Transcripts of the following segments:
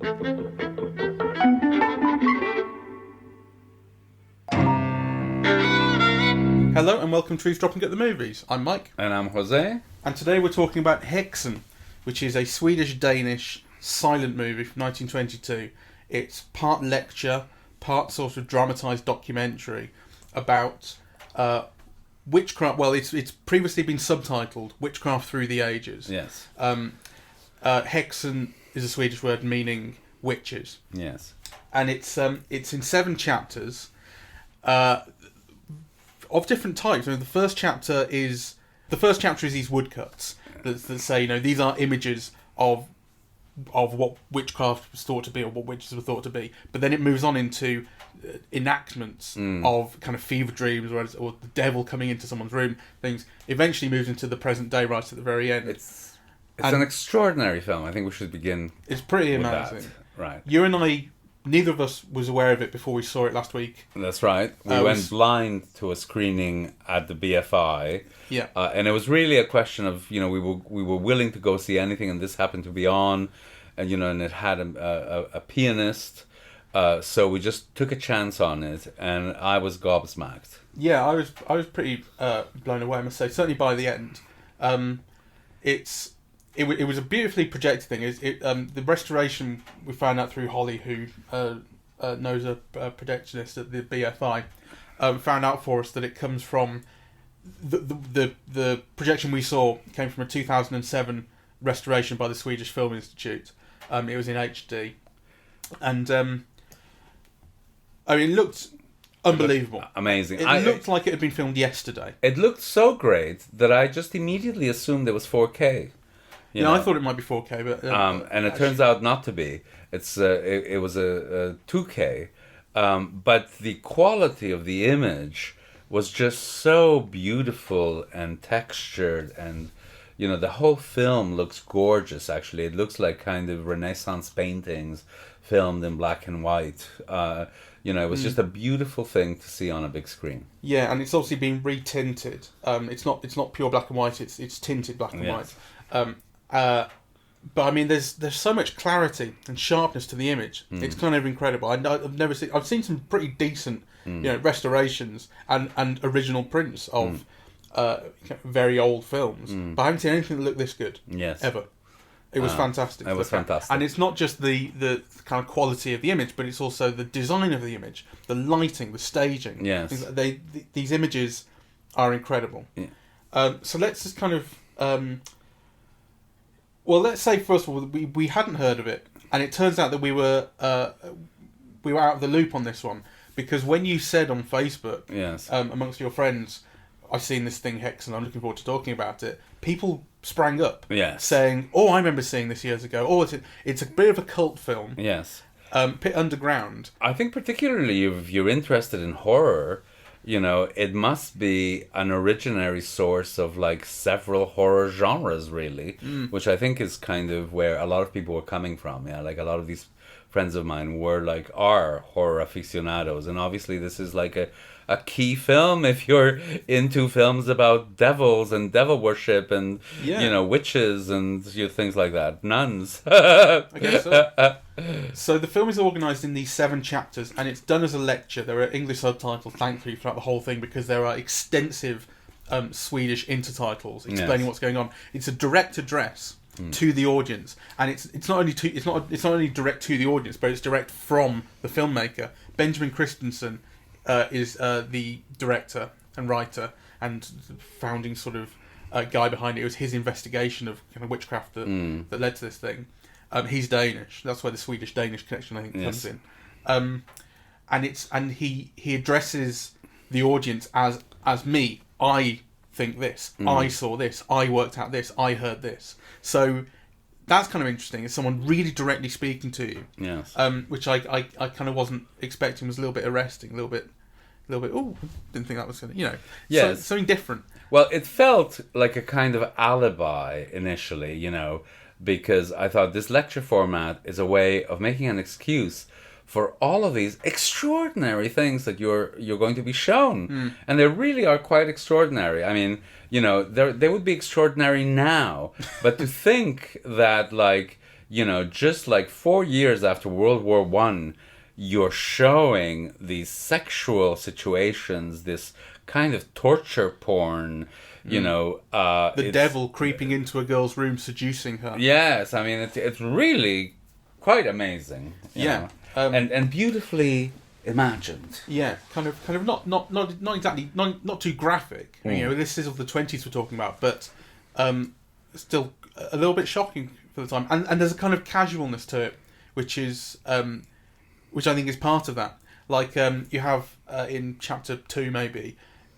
Hello and welcome to Eavesdropping at the Movies. I'm Mike. And I'm José. And today we're talking about Hexen, which is a Swedish-Danish silent movie from 1922. It's part lecture, part sort of dramatised documentary about witchcraft. Well, it's previously been subtitled Witchcraft Through the Ages. Yes. Hexen is a Swedish word meaning witches. Yes. And it's in 7 chapters. Of different types. I mean, the first chapter is these woodcuts that say, these are images of what witchcraft was thought to be, or what witches were thought to be. But then it moves on into enactments of kind of fever dreams, or the devil coming into someone's room. Things eventually moves into the present day right at the very end. It's an extraordinary film. I think we should begin. It's pretty with amazing. That. Right. You and I. Neither of us was aware of it before we saw it last week. That's right. We went blind to a screening at the BFI. Yeah. And it was really a question of, we were willing to go see anything, and this happened to be on, and and it had a pianist, so we just took a chance on it, and I was gobsmacked. Yeah, I was pretty blown away, I must say. Certainly by the end, It was a beautifully projected thing. The restoration we found out through Holly, who knows a projectionist at the BFI, found out for us that it comes from the projection we saw came from a 2007 restoration by the Swedish Film Institute. It was in HD, and it looked unbelievable, amazing. It looked like it had been filmed yesterday. It looked so great that I just immediately assumed it was 4K. I thought it might be 4K, but and it turns out not to be. It was a 2K, but the quality of the image was just so beautiful and textured, and the whole film looks gorgeous. Actually, it looks like kind of Renaissance paintings filmed in black and white. It was just a beautiful thing to see on a big screen. Yeah, and it's obviously been retinted. It's not pure black and white. It's tinted black and white. But I mean, there's so much clarity and sharpness to the image. It's kind of incredible. I've seen some pretty decent, restorations and original prints of very old films, but I haven't seen anything that looked this good. Yes, ever. It was fantastic. It was fantastic, and it's not just the kind of quality of the image, but it's also the design of the image, the lighting, the staging. Yes, these images are incredible. Yeah. So let's just kind of. Well, let's say first of all we hadn't heard of it, and it turns out that we were out of the loop on this one, because when you said on Facebook, yes, amongst your friends, I've seen this thing Hexen, I'm looking forward to talking about it. People sprang up, yes, saying, "Oh, I remember seeing this years ago. Oh, it's a bit of a cult film." Yes, bit underground. I think particularly if you're interested in horror. It must be an originary source of like several horror genres, really, which I think is kind of where a lot of people were coming from. Yeah, like a lot of these friends of mine are horror aficionados, and obviously this is like a key film if you're into films about devils and devil worship and witches and things like that, nuns. I guess so. So the film is organised in these 7 chapters, and it's done as a lecture. There are English subtitles, thankfully, throughout the whole thing, because there are extensive Swedish intertitles explaining what's going on. It's a direct address to the audience, and it's not only direct to the audience, but it's direct from the filmmaker. Benjamin Christensen is the director and writer and founding sort of guy behind it. It was his investigation of kind of witchcraft that led to this thing. He's Danish. That's where the Swedish-Danish connection, I think, comes in. And he addresses the audience as me. I think this. I saw this. I worked out this. I heard this. So that's kind of interesting. It's someone really directly speaking to you. Yes. Which I kind of wasn't expecting. Was a little bit arresting. A little bit. Oh, didn't think that was going to. Yes. Something different. Well, it felt like a kind of alibi initially, because I thought this lecture format is a way of making an excuse for all of these extraordinary things that you're going to be shown. And they really are quite extraordinary. I mean, they would be extraordinary now, but to think that, like, just like 4 years after World War One, you're showing these sexual situations, this kind of torture porn, the devil creeping into a girl's room, seducing her. Yes, I mean it's really quite amazing. Yeah, and beautifully imagined. Yeah, kind of not exactly not too graphic. This is of the 20s we're talking about, but still a little bit shocking for the time. And there's a kind of casualness to it, which I think is part of that. Like you have in chapter 2 maybe.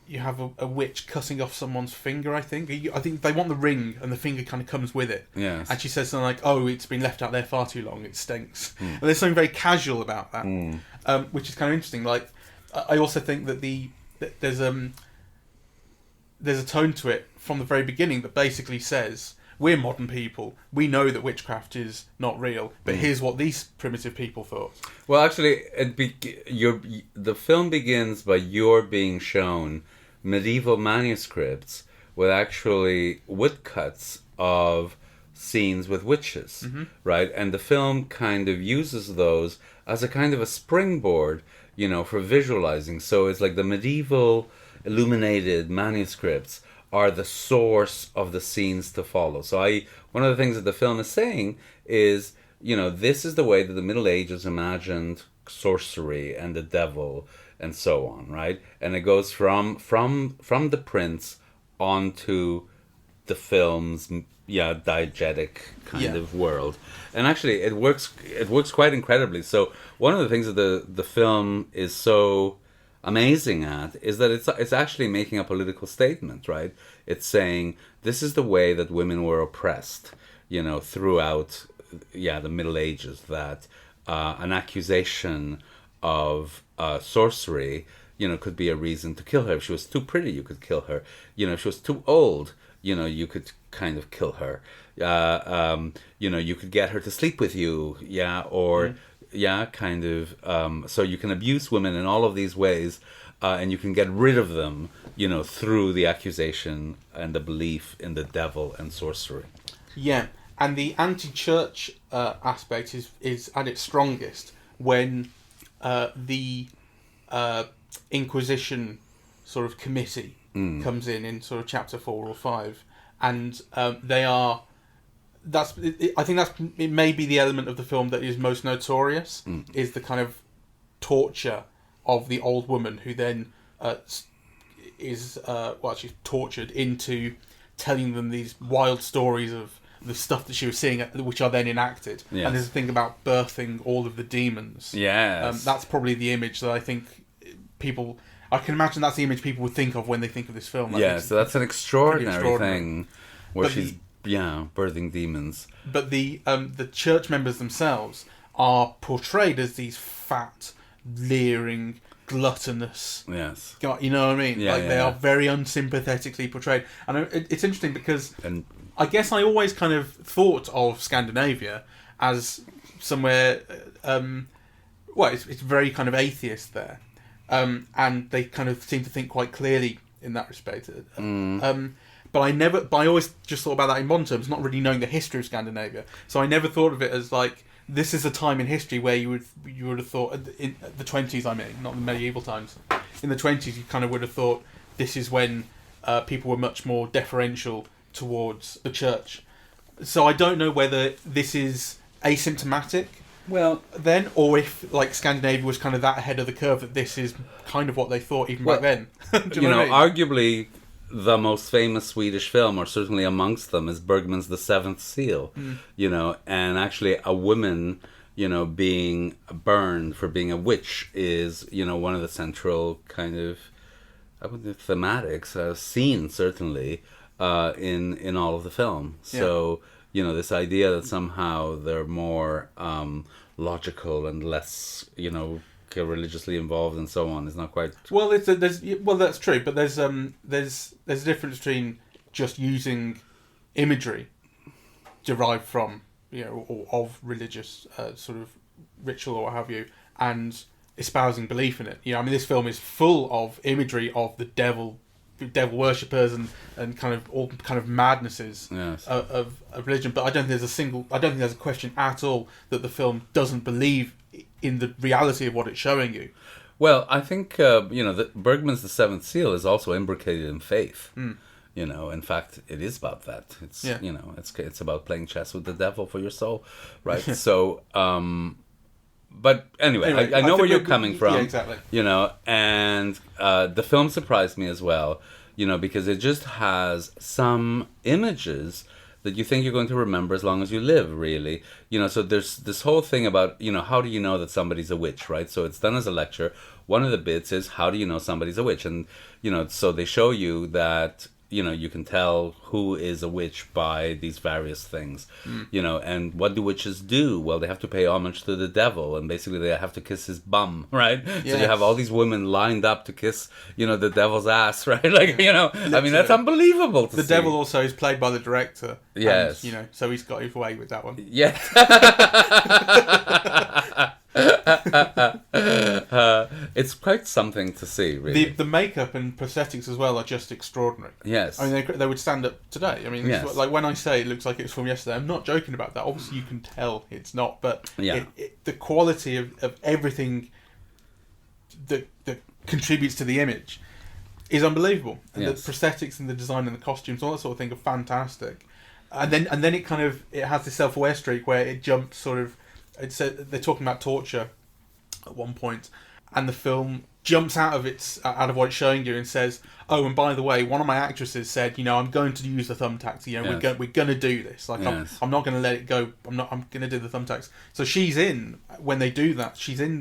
You have a witch cutting off someone's finger, I think. I think they want the ring, and the finger kind of comes with it. Yes. And she says something like, "Oh, it's been left out there far too long. It stinks." And there's something very casual about that, which is kind of interesting. Like, I also think that there's a tone to it from the very beginning that basically says, "We're modern people. We know that witchcraft is not real, but here's what these primitive people thought." Well, actually, the film begins by you're being shown medieval manuscripts with actually woodcuts of scenes with witches, right? And the film kind of uses those as a kind of a springboard, for visualizing. So it's like the medieval illuminated manuscripts are the source of the scenes to follow. So one of the things that the film is saying is, this is the way that the Middle Ages imagined sorcery and the devil and so on, right? And it goes from the prints onto the film's diegetic kind of world. And actually it works quite incredibly. So one of the things that the film is so amazing at is that it's actually making a political statement, right? It's saying this is the way that women were oppressed, throughout the Middle Ages, that an accusation of sorcery, could be a reason to kill her. If she was too pretty, you could kill her. If she was too old, you could kind of kill her. You could get her to sleep with you, so you can abuse women in all of these ways, and you can get rid of them, through the accusation and the belief in the devil and sorcery. Yeah, and the anti-church aspect is at its strongest when the Inquisition sort of committee comes in sort of chapter 4 or 5, and they are. I think it may be the element of the film that is most notorious, is the kind of torture of the old woman who then is she's tortured into telling them these wild stories of the stuff that she was seeing, which are then enacted. Yes. And there's a thing about birthing all of the demons. Yes. That's probably the image that I think I can imagine that's the image people would think of when they think of this film. So that's an extraordinary thing where she's birthing demons. But the church members themselves are portrayed as these fat, leering, gluttonous. Yes. You know what I mean? Yeah, they are very unsympathetically portrayed. And it's interesting because I guess I always kind of thought of Scandinavia as somewhere. It's very kind of atheist there, and they kind of seem to think quite clearly in that respect. But I always just thought about that in modern terms, not really knowing the history of Scandinavia. So I never thought of it as like this is a time in history where you would have thought in the 20s. I mean, not the medieval times. In the 20s, you kind of would have thought this is when people were much more deferential towards the church. So I don't know whether this is asymptomatic. Well, then, or if like Scandinavia was kind of that ahead of the curve that this is kind of what they thought even back then. Do you know what I mean? Arguably the most famous Swedish film, or certainly amongst them, is Bergman's The Seventh Seal. And actually a woman, being burned for being a witch is, one of the central kind of thematics, scenes certainly, in all of the film. So. This idea that somehow they're more logical and less, religiously involved and so on is not quite. Well, that's true, but there's a difference between just using imagery derived from or of religious sort of ritual or what have you, and espousing belief in it. This film is full of imagery of the devil devil worshippers and kind of all kind of madnesses of religion. But I don't think there's a question at all that the film doesn't believe in the reality of what it's showing you. Well, I think Bergman's The Seventh Seal is also imbricated in faith. In fact, it is about that. It's it's about playing chess with the devil for your soul, right? So, but anyway, I know where you're coming from. Yeah, exactly. And the film surprised me as well, because it just has some images that you think you're going to remember as long as you live, really. So there's this whole thing about, how do you know that somebody's a witch, right? So it's done as a lecture. One of the bits is, how do you know somebody's a witch? And, so they show you that, you can tell who is a witch by these various things, and what do witches do? Well, they have to pay homage to the devil, and basically they have to kiss his bum, right? Yes. So you have all these women lined up to kiss, the devil's ass, right? Like, I mean, that's unbelievable to see. The devil also is played by the director. Yes. And, so he's got his way with that one. Yes. It's quite something to see, really. The makeup and prosthetics as well are just extraordinary. Yes. I mean, they would stand up today. I mean, yes. Like when I say it looks like it's from yesterday, I'm not joking about that. Obviously, you can tell it's not, but the quality of everything that contributes to the image is unbelievable. And the prosthetics and the design and the costumes, all that sort of thing, are fantastic. And then it has this self-aware streak where it jumps sort of. They're talking about torture at one point, and the film jumps out of what it's showing you and says, "Oh, and by the way, one of my actresses said, I'm going to use the thumbtacks. We're going to do this. Like, I'm not going to let it go. I'm going to do the thumbtacks." So she's in when they do that. She's in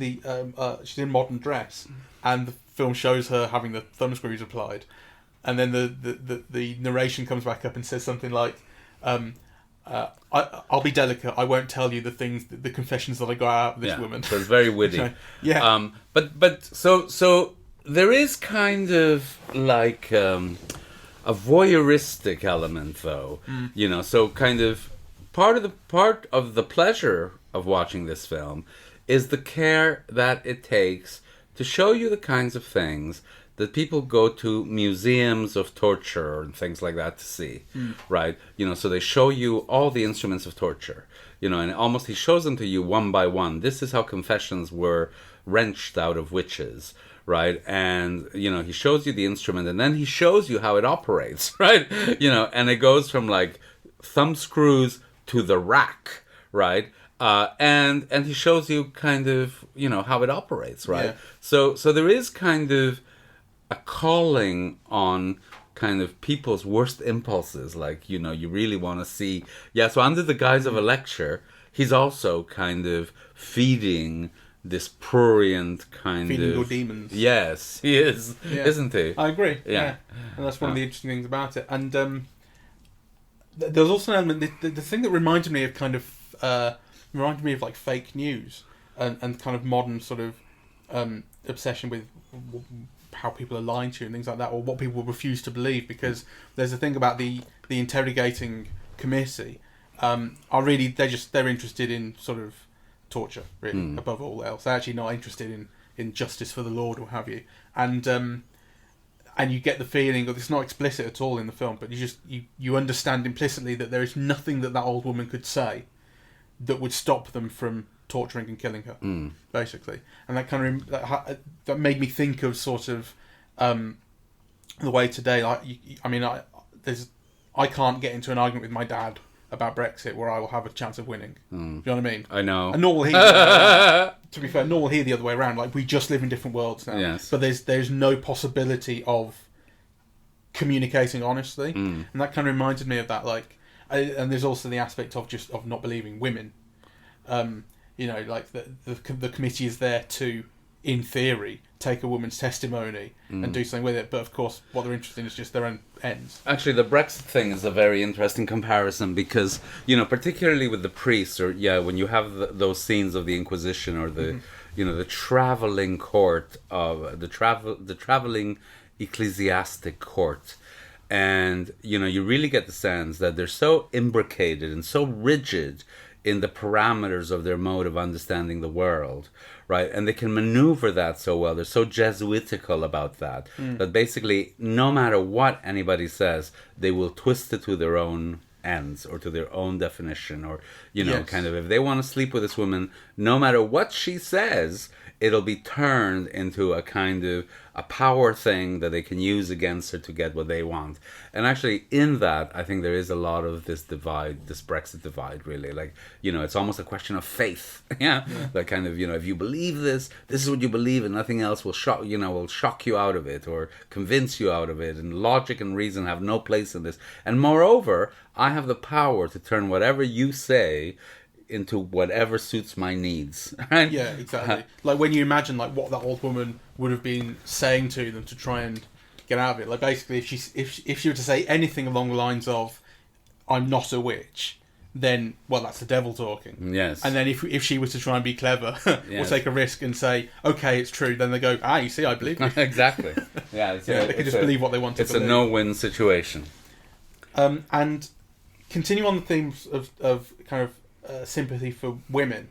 she's in modern dress, and the film shows her having the thumb screws applied, and then the narration comes back up and says something like. I'll be delicate. I won't tell you the confessions that I got out of this woman. So it's very witty. Yeah. But so there is kind of like a voyeuristic element, though. So kind of part of the pleasure of watching this film is the care that it takes to show you the kinds of things that people go to museums of torture and things like that to see, right? So they show you all the instruments of torture, and almost he shows them to you one by one. This is how confessions were wrenched out of witches, right? And, he shows you the instrument, and then he shows you how it operates, right? And it goes from like thumb screws to the rack, right? And he shows you kind of, how it operates, right? Yeah. So there is kind of a calling on kind of people's worst impulses, like, you really want to see. So under the guise of a lecture, he's also kind of feeding this prurient kind feeding of... your demons. Yes, he is, isn't he? I agree, yeah. And that's one of the interesting things about it. And there's also an element, the thing that reminded me of like fake news and kind of modern sort of obsession with how people are lying to you and things like that, or what people refuse to believe, because there's a thing about the interrogating committee they're interested in sort of torture, really, above all else. They're actually not interested in justice for the Lord or have you, and you get the feeling, it's not explicit at all in the film, but you understand implicitly that there is nothing that old woman could say that would stop them from torturing and killing her, basically. And that kind of that made me think of sort of the way today, like, I can't get into an argument with my dad about Brexit where I will have a chance of winning. Do you know what I mean? I know. And nor will he. To be fair, nor will he the other way around. Like, we just live in different worlds now. Yes. But there's no possibility of communicating honestly, and that kind of reminded me of that. Like, and there's also the aspect of not believing women. Like the committee is there to, in theory, take a woman's testimony and do something with it. But of course, what they're interested in is just their own ends. Actually, the Brexit thing is a very interesting comparison because, particularly with the priests, or when you have those scenes of the Inquisition or the, the traveling court of the traveling ecclesiastic court. And, you really get the sense that they're so imbricated and so rigid in the parameters of their mode of understanding the world, right? And they can maneuver that so well. They're so Jesuitical about that, that basically no matter what anybody says, they will twist it to their own ends or to their own definition, or, you know, Yes. kind of, if they want to sleep with this woman, no matter what she says, it'll be turned into a kind of a power thing that they can use against her to get what they want. And actually in that, I think there is a lot of this divide, this Brexit divide, really. Like, you know, it's almost a question of faith. Yeah. Like, kind of, you know, if you believe this is what you believe, and nothing else will shock you out of it or convince you out of it. And logic and reason have no place in this. And moreover, I have the power to turn whatever you say into whatever suits my needs. Right? Yeah, exactly. Like when you imagine like what that old woman would have been saying to them to try and get out of it. Like basically, if she were to say anything along the lines of "I'm not a witch," then well, that's the devil talking. Yes. And then if she was to try and be clever or Yes. take a risk and say, "Okay, it's true," then they go, "Ah, you see, I believe you." Exactly. Yeah. They could just believe what they want to It's believe. a no-win situation. And continue on the themes of kind of sympathy for women.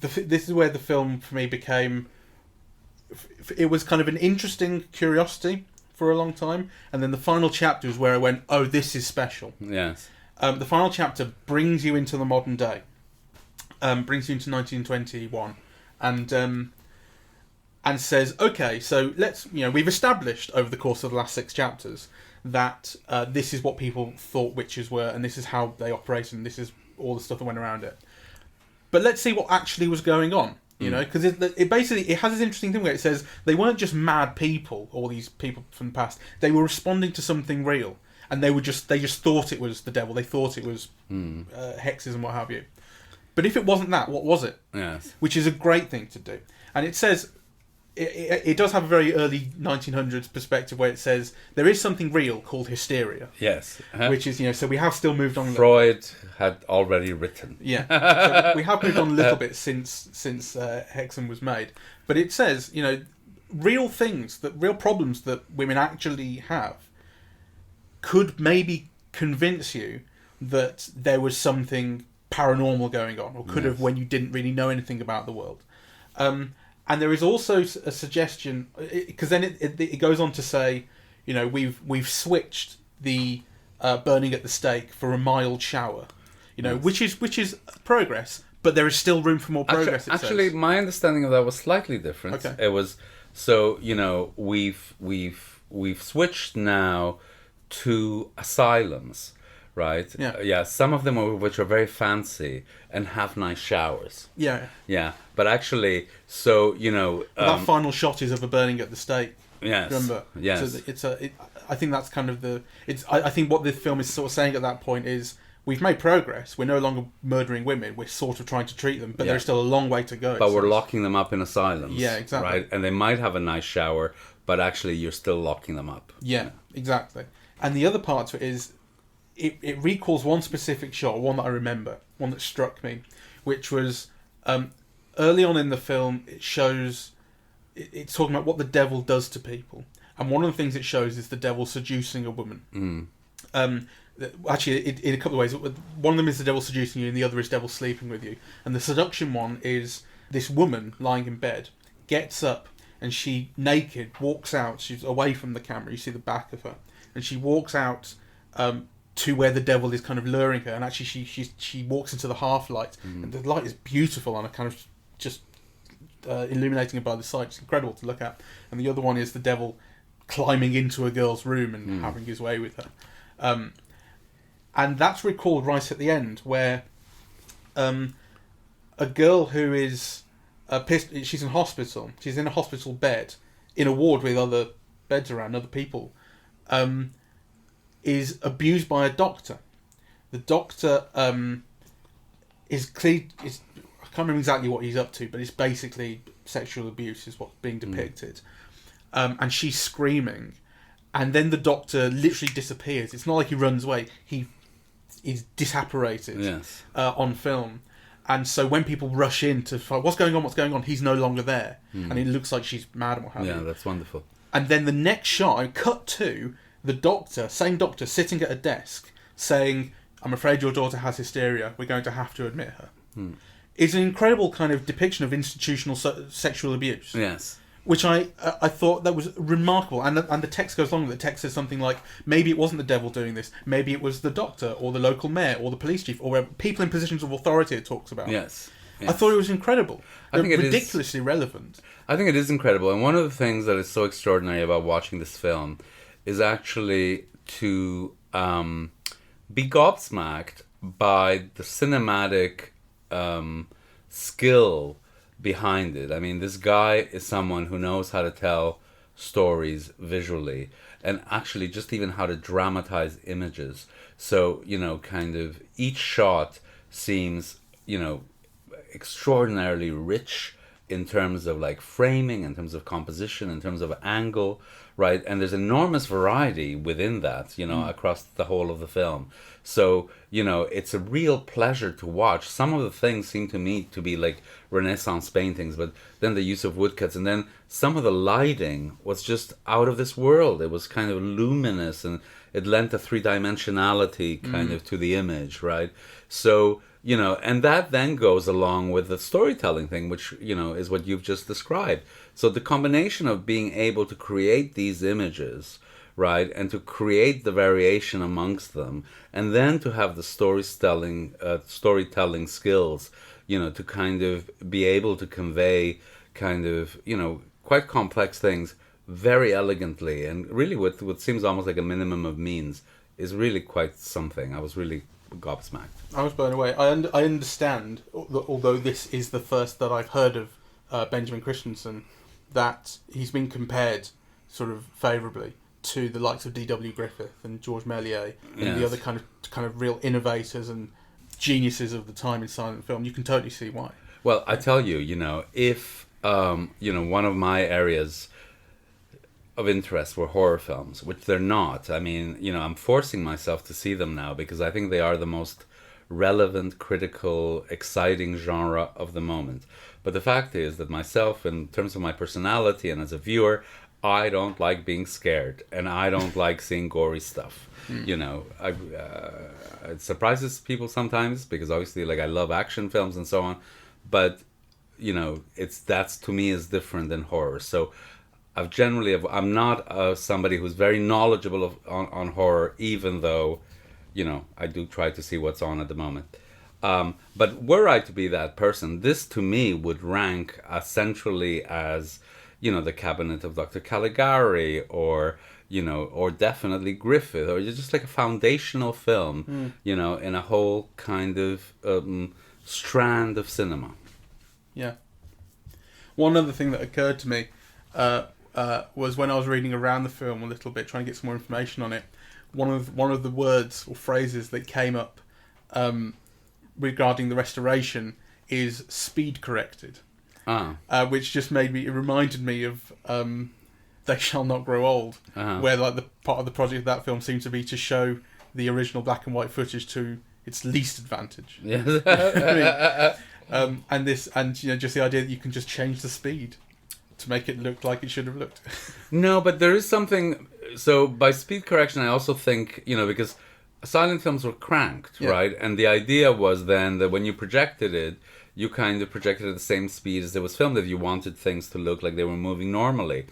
This is where the film for me became. It was kind of an interesting curiosity for a long time, and then the final chapter is where I went, "Oh, this is special." Yes. The final chapter brings you into the modern day, brings you into 1921, and says, "Okay, so we've established over the course of the last 6 chapters that this is what people thought witches were, and this is how they operate, and this is all the stuff that went around it. But let's see what actually was going on." You know, because it basically has this interesting thing where it says they weren't just mad people, all these people from the past. They were responding to something real, and they just thought it was the devil. They thought it was hexes and what have you. But if it wasn't that, what was it? Yes. Which is a great thing to do. And it says it does have a very early 1900s perspective where it says there is something real called hysteria. Yes. Which is, so we have still moved on. Freud had already written. Yeah. So we have moved on a little bit since Hexen was made. But it says, real things, real problems that women actually have could maybe convince you that there was something paranormal going on, or could have when you didn't really know anything about the world. And there is also a suggestion, because then it goes on to say, we've switched the burning at the stake for a mild shower, which is progress, but there is still room for more progress. Actually, my understanding of that was slightly different. Okay. It was we've switched now to asylums, right? Yeah. Some of them which are very fancy and have nice showers. Yeah. Yeah, but actually, that final shot is of a burning at the stake. Yes. Remember? Yes. So I think that's kind of I think what this film is sort of saying at that point is we've made progress. We're no longer murdering women. We're sort of trying to treat them, but there's still a long way to go. But we're locking them up in asylums. Yeah, exactly. Right, and they might have a nice shower, but actually, you're still locking them up. Yeah, exactly. And the other part to it is it recalls one specific shot, one that I remember, one that struck me, which was early on in the film. It shows it's talking about what the devil does to people, and one of the things it shows is the devil seducing a woman. Actually, in a couple of ways. One of them is the devil seducing you, and the other is devil sleeping with you. And the seduction one is this woman lying in bed gets up and she naked walks out. She's away from the camera. You see the back of her, and she walks out to where the devil is kind of luring her. And actually, she walks into the half light, and the light is beautiful and a kind of just illuminating her by the side. It's incredible to look at. And the other one is the devil climbing into a girl's room and having his way with her. And that's recalled right at the end, where a girl who is she's in hospital. She's in a hospital bed, in a ward with other beds around, other people, is abused by a doctor. The doctor is clear. I can't remember exactly what he's up to, but it's basically sexual abuse is what's being depicted. And she's screaming, and then the doctor literally disappears. It's not like he runs away. He is disapparated on film. And so when people rush in to find what's going on, he's no longer there. And it looks like she's mad and what have you. Yeah, that's wonderful. And then the next shot, I cut to the same doctor, sitting at a desk saying, "I'm afraid your daughter has hysteria. We're going to have to admit her." is an incredible kind of depiction of institutional sexual abuse. Yes. Which I thought that was remarkable, and the text goes along. The text says something like, maybe it wasn't the devil doing this, maybe it was the doctor or the local mayor or the police chief or people in positions of authority it talks about. Yes. I thought it was incredible. I think ridiculously relevant. I think it is incredible, and one of the things that is so extraordinary about watching this film is actually to be gobsmacked by the cinematic skill behind it. I mean, this guy is someone who knows how to tell stories visually, and actually just even how to dramatize images. So, kind of each shot seems, extraordinarily rich in terms of like framing, in terms of composition, in terms of angle, right? And there's enormous variety within that, across the whole of the film. So, it's a real pleasure to watch. Some of the things seem to me to be like Renaissance paintings, but then the use of woodcuts, and then some of the lighting was just out of this world. It was kind of luminous, and it lent a three-dimensionality kind of to the image, right? So, and that then goes along with the storytelling thing, which, is what you've just described. So the combination of being able to create these images, right, and to create the variation amongst them, and then to have the storytelling skills, to kind of be able to convey kind of, quite complex things very elegantly, and really with what seems almost like a minimum of means, is really quite something. I was really gobsmacked. I was blown away. I understand, although this is the first that I've heard of Benjamin Christensen, that he's been compared sort of favourably to the likes of D.W. Griffith and George Méliès and the other kind of real innovators and geniuses of the time in silent film. You can totally see why. Well, I tell you, if one of my areas of interest were horror films, which they're not. I mean, I'm forcing myself to see them now because I think they are the most relevant, critical, exciting genre of the moment. But the fact is that myself, in terms of my personality and as a viewer, I don't like being scared, and I don't like seeing gory stuff. It surprises people sometimes because obviously, like, I love action films and so on, but that's to me is different than horror. So I'm not somebody who's very knowledgeable on horror, even though, I do try to see what's on at the moment. But were I to be that person, this to me would rank centrally as, The Cabinet of Dr. Caligari, or definitely Griffith, or just like a foundational film, in a whole kind of strand of cinema. Yeah. One other thing that occurred to me was when I was reading around the film a little bit, trying to get some more information on it. One of the words or phrases that came up regarding the restoration is speed corrected, which just it reminded me of They Shall Not Grow Old, where like the part of the project of that film seemed to be to show the original black and white footage to its least advantage. Yeah. Just the idea that you can just change the speed to make it look like it should have looked. No, but there is something. So by speed correction, I also think, because silent films were cranked, right? And the idea was then that when you projected it, you kind of projected at the same speed as it was filmed if you wanted things to look like they were moving normally.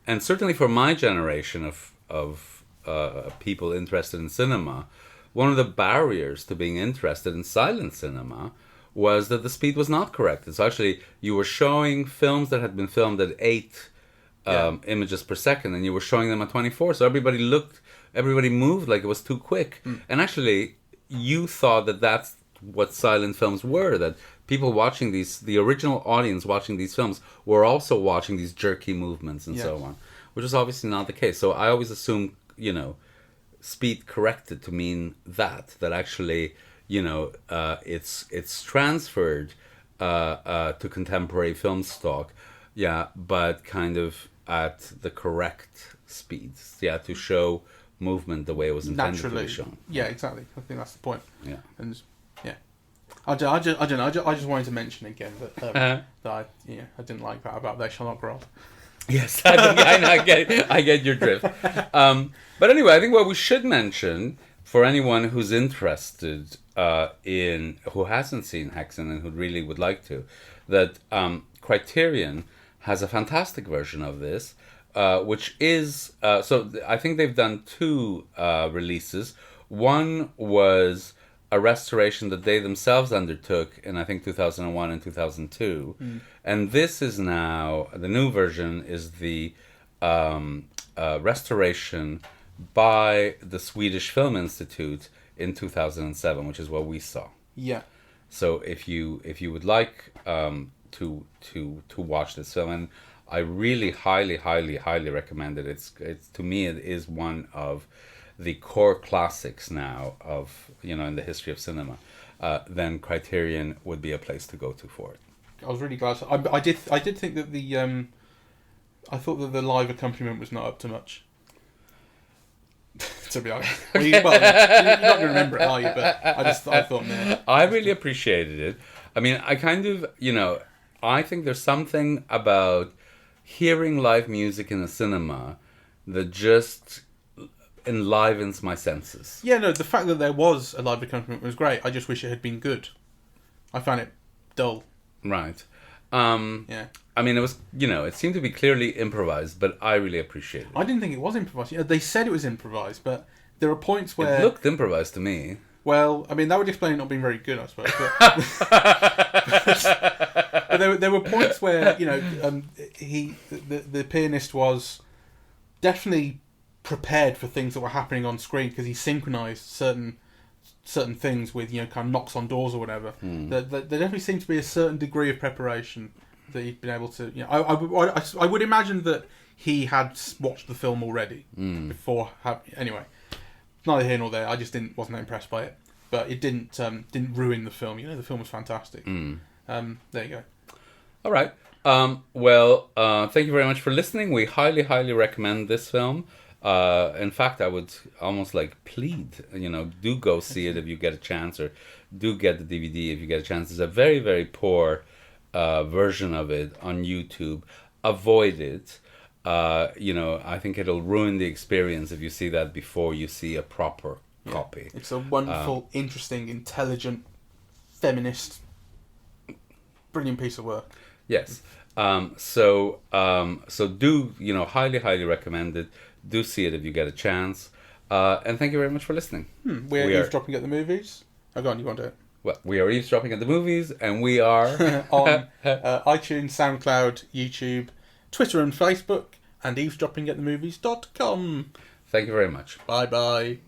And certainly for my generation of people interested in cinema, one of the barriers to being interested in silent cinema was that the speed was not corrected. So actually, you were showing films that had been filmed at 8 images per second, and you were showing them at 24. So everybody moved like it was too quick. And actually, you thought that that's what silent films were, that people watching the original audience watching these films were also watching these jerky movements and so on, which is obviously not the case. So I always assumed, speed corrected to mean that actually, it's transferred to contemporary film stock, but kind of at the correct speeds, to show movement the way it was intended to be shown. Yeah, exactly. I think that's the point. Yeah, and I don't know. I just wanted to mention again that I didn't like that about They Shall Not Grow Old. Yes, I get your drift. But anyway, I think what we should mention for anyone who's interested who hasn't seen Hexen and who really would like to, that Criterion has a fantastic version of this, which is so I think they've done two releases. One was a restoration that they themselves undertook in I think 2001 and 2002, and this is now the new version is the restoration by the Swedish Film Institute in 2007, which is what we saw. Yeah. So if you would like to watch this film, and I really highly recommend it. It's to me it is one of the core classics now of in the history of cinema. Then Criterion would be a place to go to for it. I was really glad. I did think that I thought that the live accompaniment was not up to much. To be honest, you're not going to remember it, are you? But I thought, man. I really appreciated it. I mean, I kind of, I think there's something about hearing live music in a cinema that just enlivens my senses. Yeah, no, the fact that there was a live accompaniment was great. I just wish it had been good. I found it dull. Right. Yeah. I mean, it was, it seemed to be clearly improvised, but I really appreciated it. I didn't think it was improvised. They said it was improvised, but there are points where... It looked improvised to me. Well, I mean, that would explain it not being very good, I suppose. But there were points where, the pianist was definitely prepared for things that were happening on screen because he synchronised certain things with, kind of knocks on doors or whatever. There definitely seemed to be a certain degree of preparation that he'd been able to... I would imagine that he had watched the film already before... Anyway, neither here nor there. I just wasn't that impressed by it. But it didn't ruin the film. The film was fantastic. There you go. All right. Thank you very much for listening. We highly recommend this film. In fact, I would almost plead, do go see it if you get a chance, or do get the DVD if you get a chance. There's a very, very poor version of it on YouTube. Avoid it. I think it'll ruin the experience if you see that before you see a proper copy. It's a wonderful, interesting, intelligent, feminist, brilliant piece of work. Yes. So do, highly recommend it. Do see it if you get a chance. And thank you very much for listening. We're eavesdropping at the movies. Oh, go on, you want to do it? Well, we are eavesdropping at the movies, and we are on iTunes, SoundCloud, YouTube, Twitter and Facebook, and eavesdroppingatthemovies.com. Thank you very much. Bye-bye.